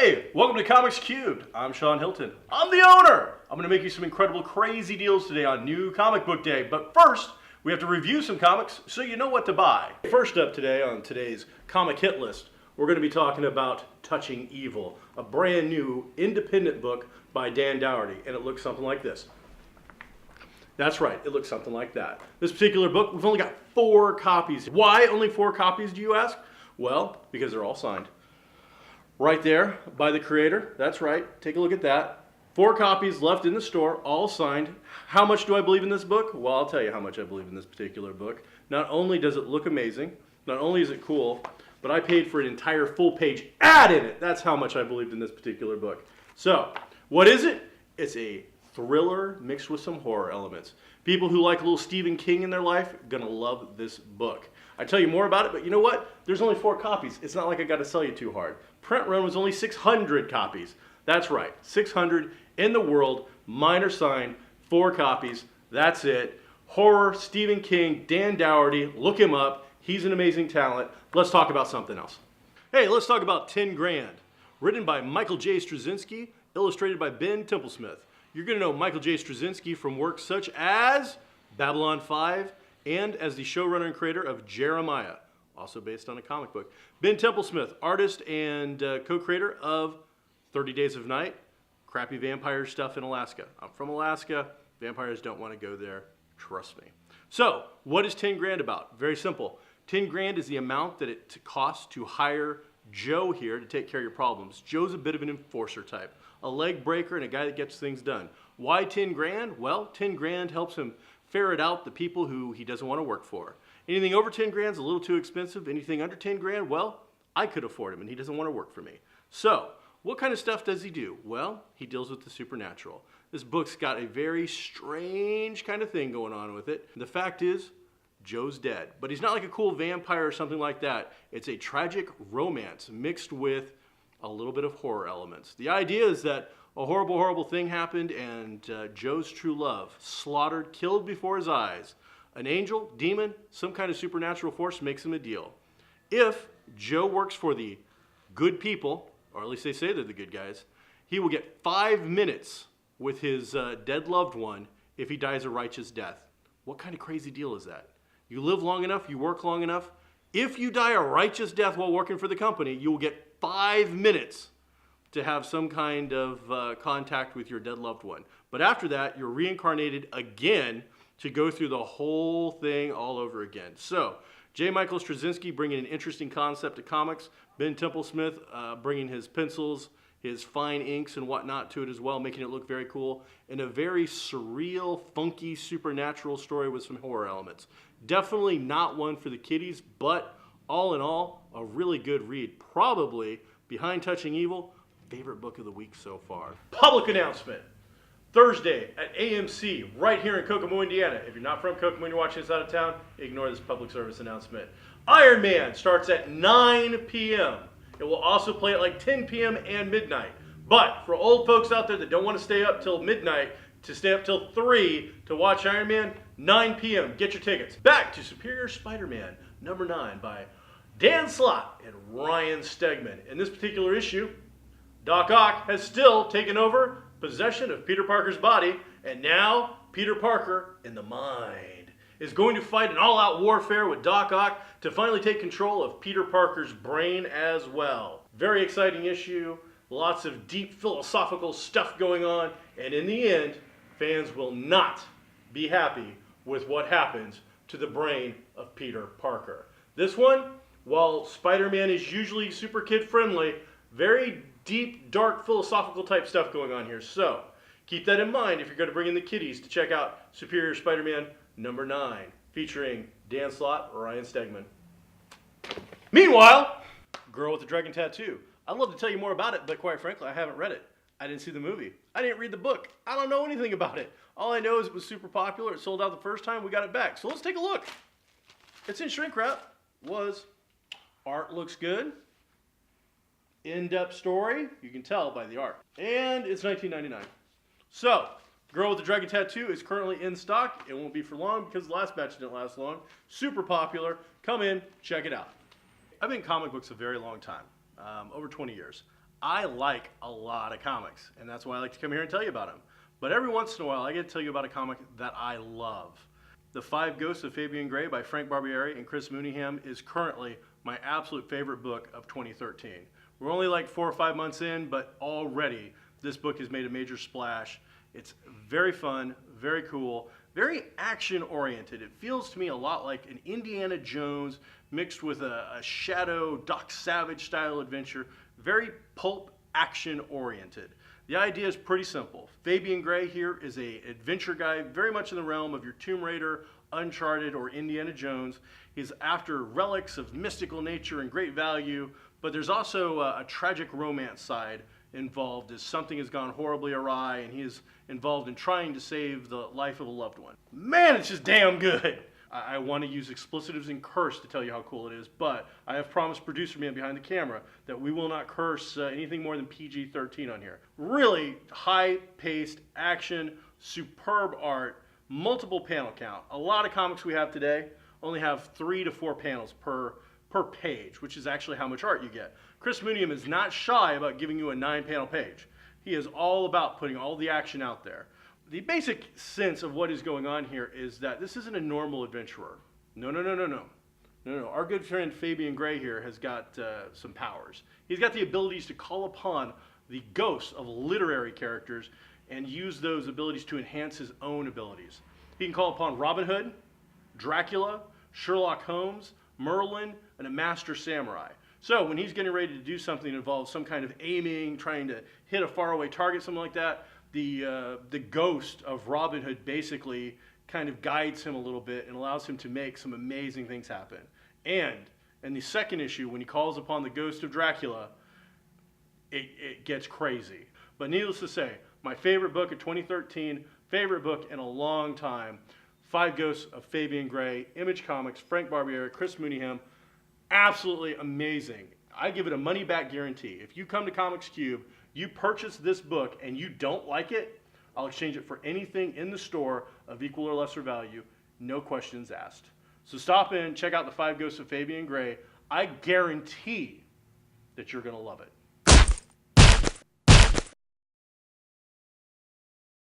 Hey, welcome to Comics Cubed. I'm Shawn Hilton. I'm the owner. I'm going to make you some incredible, crazy deals today on New Comic Book Day. But first, we have to review some comics so you know what to buy. First up today on today's comic hit list, we're going to be talking about Touching Evil, a brand new independent book by Dan Dougherty, and it looks something like this. That's right, it looks something like that. This particular book, we've only got 4 copies. Why only 4 copies, do you ask? Well, because they're all signed. Right there by the creator, that's right, take a look at that. 4 copies left in the store, all signed. How much do I believe in this book? Well, I'll tell you how much I believe in this particular book. Not only does it look amazing, not only is it cool, but I paid for an entire full-page ad in it. That's how much I believed in this particular book. So, what is it? It's a thriller mixed with some horror elements. People who like a little Stephen King in their life are gonna love this book. I tell you more about it, but you know what? There's only 4 copies. It's not like I got to sell you too hard. Print run was only 600 copies. That's right, 600 in the world. Mine are signed, 4 copies. That's it. Horror, Stephen King, Dan Dougherty. Look him up. He's an amazing talent. Let's talk about something else. Hey, let's talk about 10 Grand. Written by Michael J. Straczynski, illustrated by Ben Templesmith. You're going to know Michael J. Straczynski from works such as Babylon 5 and as the showrunner and creator of Jeremiah, also based on a comic book. Ben Templesmith, artist and co-creator of 30 Days of Night, crappy vampire stuff in Alaska. I'm from Alaska. Vampires don't want to go there. Trust me. So, what is 10 Grand about? Very simple. 10 grand is the amount that it costs to hire Joe here to take care of your problems. Joe's a bit of an enforcer type, a leg breaker and a guy that gets things done. Why 10 grand? Well, 10 grand helps him ferret out the people who he doesn't want to work for. Anything over 10 grand is a little too expensive. Anything under 10 grand, well, I could afford him and he doesn't want to work for me. So, what kind of stuff does he do? Well, he deals with the supernatural. This book's got a very strange kind of thing going on with it. The fact is, Joe's dead. But he's not like a cool vampire or something like that. It's a tragic romance mixed with a little bit of horror elements. The idea is that a horrible, horrible thing happened and Joe's true love slaughtered, killed before his eyes. An angel, demon, some kind of supernatural force makes him a deal. If Joe works for the good people, or at least they say they're the good guys, he will get 5 minutes with his dead loved one if he dies a righteous death. What kind of crazy deal is that? You live long enough, you work long enough. If you die a righteous death while working for the company, you will get 5 minutes to have some kind of contact with your dead loved one. But after that, you're reincarnated again to go through the whole thing all over again. So, J. Michael Straczynski bringing an interesting concept to comics. Ben Templesmith bringing his pencils, his fine inks and whatnot to it as well, making it look very cool. And a very surreal, funky, supernatural story with some horror elements. Definitely not one for the kiddies, but all in all, a really good read. Probably, behind Touching Evil, favorite book of the week so far. Public announcement. Thursday at AMC, right here in Kokomo, Indiana. If you're not from Kokomo and you're watching this out of town, ignore this public service announcement. Iron Man starts at 9 p.m. It will also play at like 10 p.m. and midnight. But for old folks out there that don't want to stay up till midnight, to stay up till 3 to watch Iron Man, 9 p.m. Get your tickets. Back to Superior Spider-Man, number 9 by Dan Slott and Ryan Stegman. In this particular issue, Doc Ock has still taken over possession of Peter Parker's body, and now Peter Parker, in the mind, is going to fight an all-out warfare with Doc Ock to finally take control of Peter Parker's brain as well. Very exciting issue, lots of deep philosophical stuff going on, and in the end, fans will not be happy with what happens to the brain of Peter Parker. This one, while Spider-Man is usually super kid-friendly, very deep, dark, philosophical type stuff going on here. So, keep that in mind if you're going to bring in the kiddies to check out Superior Spider-Man number 9, featuring Dan Slott, Ryan Stegman. Meanwhile, Girl with the Dragon Tattoo. I'd love to tell you more about it, but quite frankly, I haven't read it. I didn't see the movie. I didn't read the book. I don't know anything about it. All I know is it was super popular. It sold out the first time. We got it back. So let's take a look. It's in shrink wrap. Art looks good. In-depth story. You can tell by the art. And it's $19.99. So, Girl with the Dragon Tattoo is currently in stock. It won't be for long because the last batch didn't last long. Super popular. Come in, check it out. I've been in comic books a very long time. Over 20 years. I like a lot of comics, and that's why I like to come here and tell you about them. But every once in a while, I get to tell you about a comic that I love. The Five Ghosts of Fabian Gray by Frank Barbiere and Chris Mooneyham is currently my absolute favorite book of 2013. We're only like 4 or 5 months in, but already this book has made a major splash. It's very fun, very cool, very action-oriented. It feels to me a lot like an Indiana Jones mixed with a Shadow, Doc Savage style adventure. Very pulp action-oriented. The idea is pretty simple. Fabian Gray here is an adventure guy, very much in the realm of your Tomb Raider, Uncharted, or Indiana Jones. He's after relics of mystical nature and great value, but there's also a tragic romance side involved as something has gone horribly awry and he is involved in trying to save the life of a loved one. Man, it's just damn good. I want to use explicitives and curse to tell you how cool it is, but I have promised producer man behind the camera that we will not curse anything more than PG-13 on here. Really high-paced action, superb art, multiple panel count. A lot of comics we have today only have 3 to 4 panels per page, which is actually how much art you get. Chris Mooneyham is not shy about giving you a 9-panel page. He is all about putting all the action out there. The basic sense of what is going on here is that this isn't a normal adventurer. No. Our good friend Fabian Gray here has got some powers. He's got the abilities to call upon the ghosts of literary characters and use those abilities to enhance his own abilities. He can call upon Robin Hood, Dracula, Sherlock Holmes, Merlin, and a master samurai. So when he's getting ready to do something that involves some kind of aiming, trying to hit a faraway target, something like that, the ghost of Robin Hood basically kind of guides him a little bit and allows him to make some amazing things happen. And in the second issue, when he calls upon the ghost of Dracula, it gets crazy. But needless to say, my favorite book of 2013, favorite book in a long time, Five Ghosts of Fabian Gray, Image Comics, Frank Barbiere, Chris Mooneyham, absolutely amazing. I give it a money-back guarantee. If you come to Comics Cube, you purchase this book and you don't like it, I'll exchange it for anything in the store of equal or lesser value, no questions asked. So stop in, check out the Five Ghosts of Fabian Gray. I guarantee that you're going to love it.